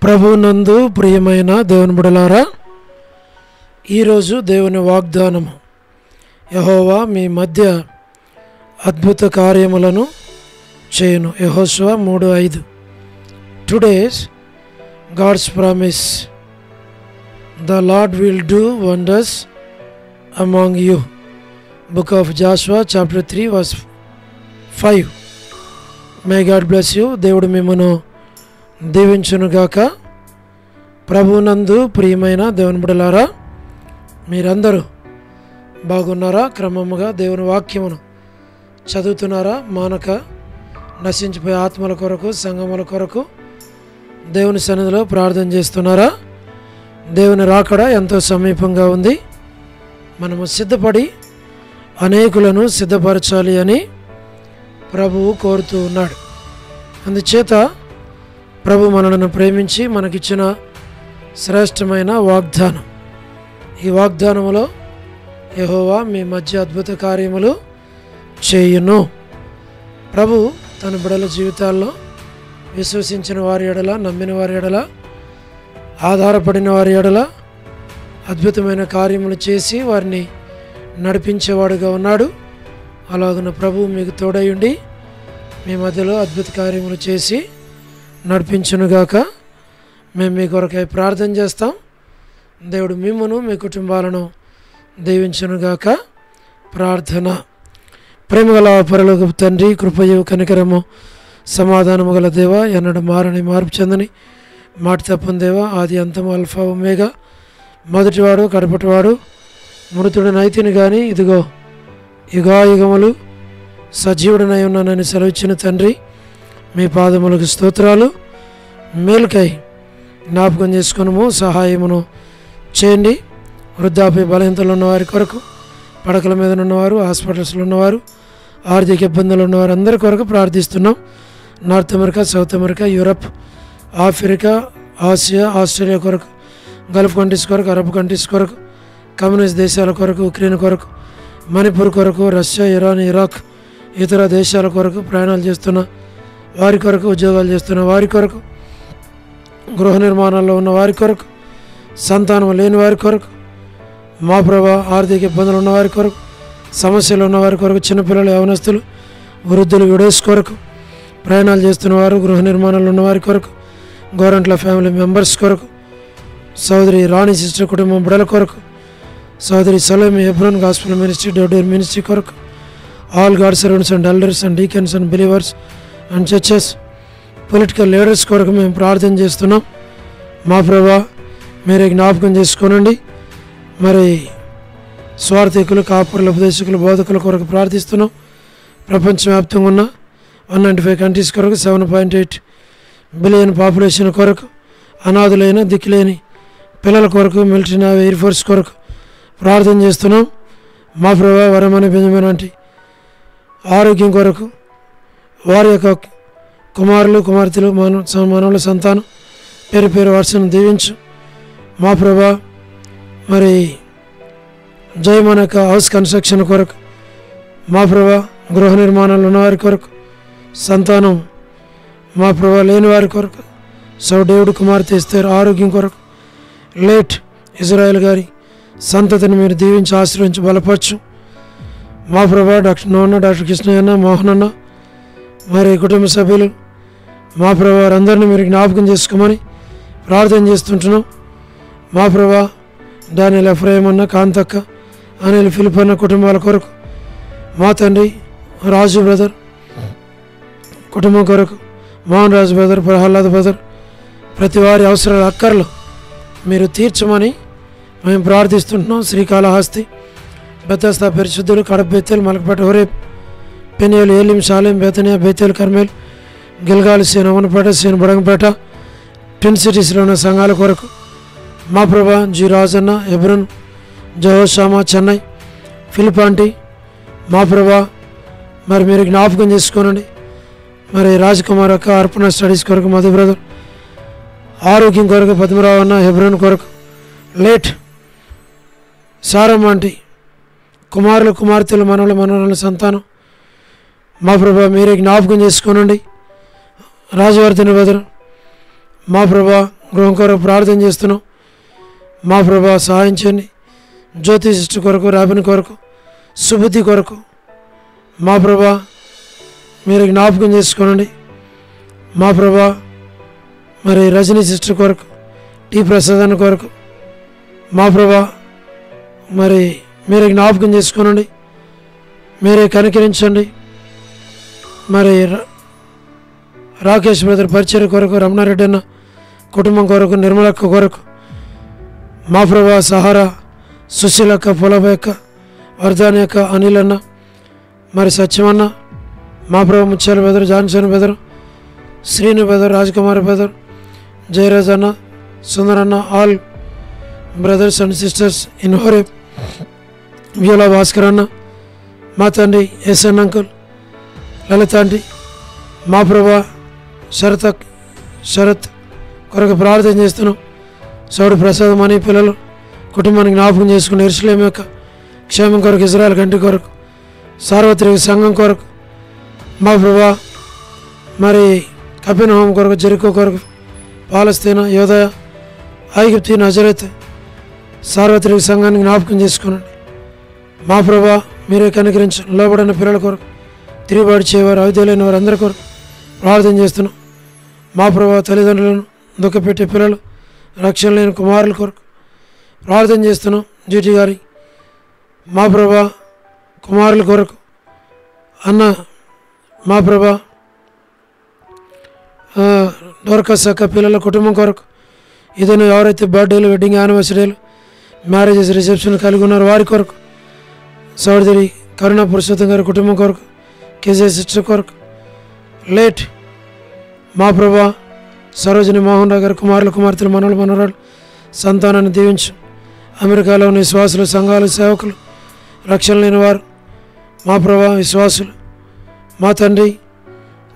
ప్రభువునందు ప్రియమైన దేవుని బిడ్డలారా, ఈరోజు దేవుని వాగ్దానము, యెహోవా మీ మధ్య అద్భుత కార్యములను చేయును. యెహోషువ 3:5. Today's God's promise, the Lord will do wonders among you. Book of Joshua chapter 3 verse 5. May God bless you. దేవుడు మిమ్మను దీవించునుగాక. ప్రభువునందు ప్రియమైన దేవుని బిడ్డలారా, మీరందరూ బాగున్నారా? క్రమముగా దేవుని వాక్యమును చదువుతున్నారా? మానక నశించిపోయే ఆత్మల కొరకు, సంగముల కొరకు దేవుని సన్నిధిలో ప్రార్థన చేస్తున్నారా? దేవుని రాకడ ఎంతో సమీపంగా ఉంది. మనము సిద్ధపడి అనేకులను సిద్ధపరచాలి అని ప్రభువు కోరుతూ ఉన్నాడు. అందుచేత ప్రభు మనలను ప్రేమించి మనకిచ్చిన శ్రేష్టమైన వాగ్దానం, ఈ వాగ్దానములో యెహోవా మీ మధ్య అద్భుత కార్యములు చేయును. ప్రభు తన బిడ్డల జీవితాల్లో విశ్వసించిన వారి ఎడల, నమ్మిన వారి ఎడల, ఆధారపడిన వారి ఎడల అద్భుతమైన కార్యములు చేసి వారిని నడిపించేవాడుగా ఉన్నాడు. అలాగున ప్రభు మీకు తోడయుండి మీ మధ్యలో అద్భుత కార్యములు చేసి నడిపించునుగాక. మేము మీ కొరకై ప్రార్థన చేస్తాం. దేవుడు మిమ్మును, మీ కుటుంబాలను దీవించునుగాక. ప్రార్థన. ప్రేమగల పరలోకపు తండ్రి, కృపయు కనికరము సమాధానము గల దేవ, ఎన్నడూ మారని మార్పు చెందని మాట తప్పని దేవ, ఆది అంతము అల్ఫా ఒమేగా, మొదటివాడు కడపటివాడు, మృతుడనైతిని కానీ ఇదిగో యుగాయుగములు సజీవుడనై ఉన్నానని సెలవిచ్చిన తండ్రి, మీ పాదములకు స్తోత్రాలు. మేలుకై జ్ఞాపకం చేసుకునము, సహాయమును చేయండి. వృద్ధాప్య బలహీనతలు ఉన్నవారి కొరకు, పడకల మీద ఉన్నవారు, హాస్పిటల్స్లో ఉన్నవారు, ఆర్థిక ఇబ్బందులు ఉన్నవారు అందరి కొరకు ప్రార్థిస్తున్నాం. North America, south America, Europe, Africa, Asia, Australia కొరకు, గల్ఫ్ కంట్రీస్ కొరకు, అరబ్ కంట్రీస్ కొరకు, కమ్యూనిస్ట్ దేశాల కొరకు, ఉక్రెయిన్ కొరకు, మణిపూర్ కొరకు, రష్యా, ఇరాన్, ఇరాక్, ఇతర దేశాల కొరకు ప్రయాణాలు చేస్తున్న వారి కొరకు, ఉద్యోగాలు చేస్తున్న వారి కొరకు, గృహ నిర్మాణాల్లో ఉన్న వారి కొరకు, సంతానం లేని వారి కొరకు, మా ప్రభా ఆర్థిక ఇబ్బందులు ఉన్నవారి కొరకు, సమస్యలు ఉన్నవారి కొరకు, చిన్నపిల్లలు, యవనస్తులు, వృద్ధులు, విడోస్ కొరకు, ప్రయాణాలు చేస్తున్నవారు, గృహ నిర్మాణాలు ఉన్నవారి కొరకు, గవర్నమెంట్ల ఫ్యామిలీ మెంబర్స్ కొరకు, సోదరి రాణి సిస్టర్ కుటుంబం బిడల కొరకు, సోదరి సలోమి హెబ్రోన్ గాస్పెల్ మినిస్ట్రీ, డోడేర్ మినిస్ట్రీ కొరకు, all god servants and elders and deacons and believers and churches, political leaders కొరకు మేము ప్రార్థన చేస్తున్నాం. మా ప్రభా మీరే జ్ఞాపకం చేసుకోనండి. మరి స్వార్థికులు, కాపురుల, ఉపదేశకులు, బోధకుల కొరకు ప్రార్థిస్తున్నాం. ప్రపంచవ్యాప్తంగా ఉన్న 195 కంట్రీస్ కొరకు, 7.8 బిలియన్ పాపులేషన్ కొరకు, అనాథులైన దిక్కులేని పిల్లల కొరకు, మిలిటరీ, నేవీ, ఎయిర్ ఫోర్స్ కొరకు ప్రార్థన చేస్తున్నాం. మా ప్రభా వరమని బెంజమిన్ వంటి ఆరోగ్యం కొరకు, వారి యొక్క కుమారులు, కుమార్తెలు, మనవుల సంతానం పేరు పేరు వరుసను దీవించు. మా ప్రభా మరి జయమన్ యొక్క హౌస్ కన్స్ట్రక్షన్ కొరకు, మా ప్రభా గృహ నిర్మాణాలు ఉన్నవారి కొరకు, సంతానం మా ప్రభా లేని వారి కొరకు, డేవిడ్ కుమార్తె ఎస్తేర్ ఆరోగ్యం కొరకు, లేట్ ఇజ్రాయెల్ గారి సంతతిని మీరు దీవించి ఆశ్రయించి బలపరచు. మా ప్రభా డాక్టర్ నోన్న, డాక్టర్ కృష్ణయ్యన్న, మోహనన్న, మరి కుటుంబ సభ్యులు, మా ప్రభా వారందరినీ మీరు జ్ఞాపకం చేసుకోమని ప్రార్థన చేస్తుంటున్నాం. మా ప్రభా డానియల్, ఎఫ్రాయిం అన్న, కాంతక్క, అనిల్, ఫిలిప్ అన్న కుటుంబాల కొరకు, మా తండ్రి రాజు బ్రదర్ కుటుంబం కొరకు, మోహన్ రాజు బ్రదర్, ప్రహ్లాద్ బ్రదర్, ప్రతి వారి అవసరాల అక్కర్లు మీరు తీర్చమని మేము ప్రార్థిస్తుంటున్నాం. శ్రీకాళహస్తి, బెతస్తా, పరిశుద్ధులు, Kadapa, Bethel, Malakpet, Horeb, Peniel, Elim, Shalem, Bethania, Bethel, Carmel, Gilgal, సేన, అమనపేట, సేన, బడంగపేట, ట్విన్ సిటీస్లో ఉన్న సంఘాల కొరకు, మా ప్రభా జి రాజన్న, హెబ్రోన్, జహోషామా, చెన్నై, ఫిలిపాంటి, మా ప్రభా మరి మీరు జ్ఞాపకం చేసుకోనండి. మరి రాజ్కుమార్ అక్క, అర్పణ స్టడీస్ కొరకు, మధు బ్రదర్ ఆరోగ్యం కొరకు, పద్మరావు అన్న, హెబ్రోన్ కొరకు, లేట్ సారమ్మ కుమారులు, కుమార్తెలు, మనవల సంతానం, మా ప్రభా మీరే జ్ఞాపకం చేసుకోనండి. రాజవర్ధని బ్రదర్, మా ప్రభా గృహం కొరకు ప్రార్థన చేస్తున్నాం. మా ప్రభా సహాయం చేయండి. జ్యోతి సిస్టర్ కొరకు, రాబిన్ కొరకు, సుబుద్ధి కొరకు మా ప్రభా మీరు జ్ఞాపకం చేసుకోనండి. మా ప్రభా మరి రజనీ సిస్టర్ కొరకు, టి ప్రసాద్ కొరకు మా ప్రభా మరి మీరే జ్ఞాపకం చేసుకోనండి. మీరే కనికరించండి. మరి రాకేష్ బ్రదర్ పరిచయ కొరకు, రమణారెడ్డి అన్న కుటుంబం కొరకు, నిర్మలక్క కొరకు మా ప్రభా సహారా, సుశీలక్క, పొలబయ్యక్క, వర్ధాని అక్క, అనిల్ అన్న, మరి సత్యమన్న, మా ప్రభా ముత్యాల బెదరు, జాన్సన్ బెదరు, శ్రీను బెదర్, రాజ్కుమార్ బెదర్, జయరాజ్ అన్న, సుందర్ అన్న, all brothers and sisters in హోరే, వ్యూలా భాస్కర్ అన్న, మా తండ్రి ఎస్ఎన్ అంకుల్, లలిత ఆంటీ, మా ప్రభా శరత్ కొరకు ప్రార్థన చేస్తున్నాం. సౌడు ప్రసాదం అని పిల్లలు కుటుంబానికి జ్ఞాపకం చేసుకుని యెరూషలేము యొక్క క్షేమం కొరకు, ఇజ్రాయెల్ కంటి కొరకు, సార్వత్రిక సంఘం కొరకు మా ప్రభా మరి కపెర్నహూము కొరకు, జెరికో కొరకు, పాలస్తీనా, యోదయ, ఐగుప్తు, నజరేత్ సార్వత్రిక సంఘాన్ని జ్ఞాపకం చేసుకునండి. మా ప్రభా మీరే కనికరించండి. లోబడిన పిల్లల కొరకు, తిరుగుబాటు చేయవారు, అవిధులైన వారు అందరి కొరకు ప్రార్థన చేస్తున్నాం. మా ప్రభా తల్లిదండ్రులను దుఃఖపెట్టే పిల్లలు, రక్షణ లేని కుమారుల కొరకు ప్రార్థన చేస్తున్నాం. జీటీ గారి మా ప్రభా కుమారుల కొరకు, అన్న మా ప్రభా డోర్కస్ అక్క పిల్లల కుటుంబం కొరకు, ఇదేనా ఎవరైతే బర్త్డేలు, వెడ్డింగ్ యానివర్సరీలు, మ్యారేజెస్, రిసెప్షన్ కలిగి ఉన్నారు వారి కొరకు, సోదరి కరుణ పురుషోత్తం గారి కుటుంబం కొరకు, కేజే సిస్టర్ కొరకు, లేట్ మా ప్రభా సరోజిని మోహన్ రావు గారి కుమారులు, కుమార్తెలు, మనవలు, మనవరాలు సంతానాన్ని దీవించు. అమెరికాలో ఉన్న విశ్వాసులు, సంఘాలు, సేవకులు, రక్షణ లేని వారు మా ప్రభా విశ్వాసులు మా తండ్రి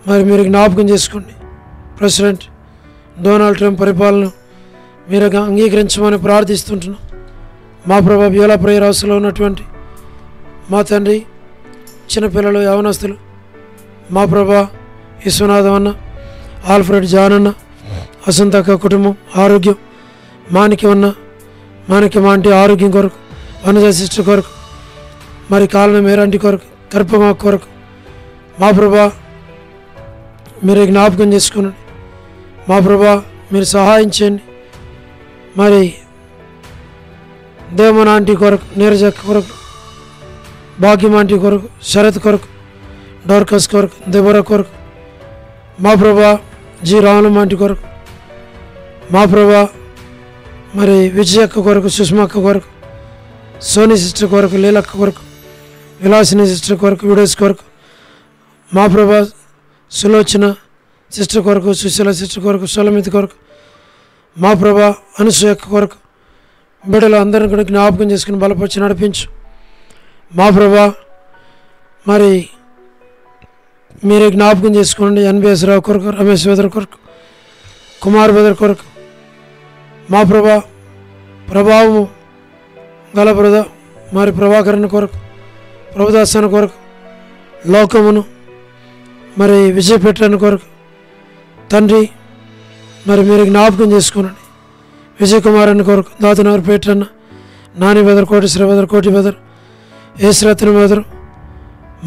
మరి మీరు జ్ఞాపకం చేసుకోండి. ప్రెసిడెంట్ డొనాల్డ్ ట్రంప్ పరిపాలన మీరు అంగీకరించమని ప్రార్థిస్తుంటున్నాం. మా ప్రభా బ్యూలా ప్రేయర్ హౌస్లో ఉన్నటువంటి మా తండ్రి చిన్నపిల్లలు, యవనస్తులు మా ప్రభా విశ్వనాథం అన్న, ఆల్ఫ్రెడ్, జాన్ అన్న, వసంతక్క కుటుంబం ఆరోగ్యం, మాణిక్యం అన్న, మాణిక్యం ఆంటీ ఆరోగ్యం కొరకు, వనజ సిస్టర్ కొరకు, మరి కాలన మేరాంటి కొరకు, కర్పమా కొరకు మా ప్రభా మీరు జ్ఞాపకం చేసుకునండి. మా ప్రభా మీరు సహాయం చేయండి. మరి దేవమన ఆంటీ కొరకు, నీరజక్క కొరకు, భాగ్యం ఆంటీ కొరకు, శరత్ కొరకు, డోర్కస్ కొరకు, దెబోరా కొరకు మా ప్రభా జి రామలమ్మ ఆంటీ కొరకు మా ప్రభా మరి విజయక్క కొరకు, సుష్మక్క కొరకు, సోనీ సిస్టర్ కొరకు, లీలక్క కొరకు, విలాసిని సిస్టర్ కొరకు, వీడియోస్ కొరకు మా ప్రభా సులోచన సిస్టర్ కొరకు, సుశీల సిస్టర్ కొరకు, సోలమితి కొరకు మా ప్రభా అనసూయక్క కొరకు బిడ్డలు అందరిని కూడా జ్ఞాపకం చేసుకుని బలపరిచి నడిపించు. మా ప్రభా మరి మీరే జ్ఞాపకం చేసుకోండి. ఎన్బిఎస్ రావు కొరకు, రమేష్ బెదర్ కొరకు, కుమార్ బెదర్ కొరకు మా ప్రభా ప్రభావము గల మరి ప్రభాకరణ కొరకు, ప్రభుదాసన కొరకు, లోకమును మరి విజయపెట్టని కొరకు తండ్రి మరి మీరు జ్ఞాపకం చేసుకోనండి. విజయ్ కుమార్ అన్న కొరకు, దాతనవర్ పేటన్న, నాని బెదర్, కోటేశ్వర బెదర్, కోటి బెదర్, ఏశ్రత్న బెదరు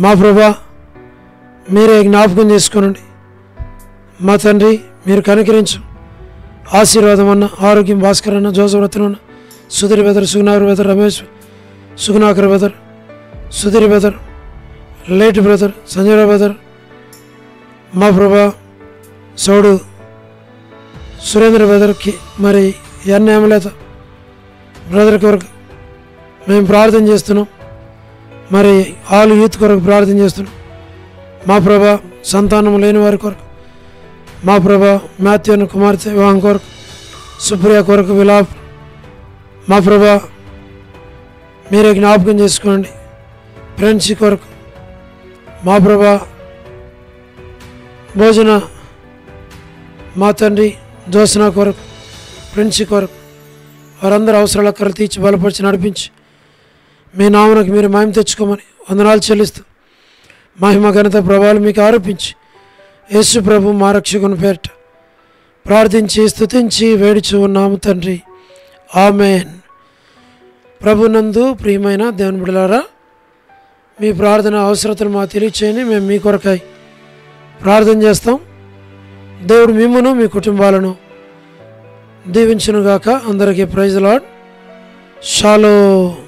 మా ప్రభా మీరే జ్ఞాపకం చేసుకోనండి. మా తండ్రి మీరు కనికరించు. ఆశీర్వాదం అన్న, ఆరోగ్యం, భాస్కర్ అన్న, జోసవ్రత్నం అన్న, సుధీర్ బెదర్, సుగునాగర్ బెదర్, రమేష్ సుగునాకర్ బెదర్, సుధీర్ బెదర్, లేట్ బ్రదర్, సంజయరావు బెదర్ మా ప్రభా సౌడు సురేంద్ర బెదర్కి మరి ఎన్నేమలేత బ్రదర్ కొరకు మేము ప్రార్థన చేస్తున్నాం. మరి ఆల్ యూత్ కొరకు ప్రార్థన చేస్తున్నాం. మా ప్రభా సంతానం లేని వారి కొరకు మా ప్రభా మాథ్యూను కుమార్తె వివాహం కొరకు, సుప్రియ కొరకు విలాప్ మా ప్రభా మీరే జ్ఞాపకం చేసుకోండి. ఫ్రెండ్స్ కొరకు మా ప్రభా భోజన మా తండ్రి జోసన కొరకు, ఫ్రెండ్స్ కొరకు వారందరూ అవసరాల కర్రలు తీర్చి బలపరిచి నడిపించి మీ నామనకు మీరు మహిమ తెచ్చుకోమని వందనాలు చెల్లిస్తూ మహిమ ఘనత ప్రభావాలు మీకు ఆరోపించి యేసు ప్రభు మా రక్షకుని పేరిట ప్రార్థించి స్తుతించి వేడుచు ఉన్నాము తండ్రి. ఆమేన్. ప్రభునందు ప్రియమైన దేవుని బిడ్డలారా, మీ ప్రార్థన అవసరతను మాకు తెలియచేయండి. మేము మీ కొరకై ప్రార్థన చేస్తాం. దేవుడు మిమ్మును మీ కుటుంబాలను దీవించునుగాక. అందరికీ ప్రైజ్ లార్డ్. షాలోమ్.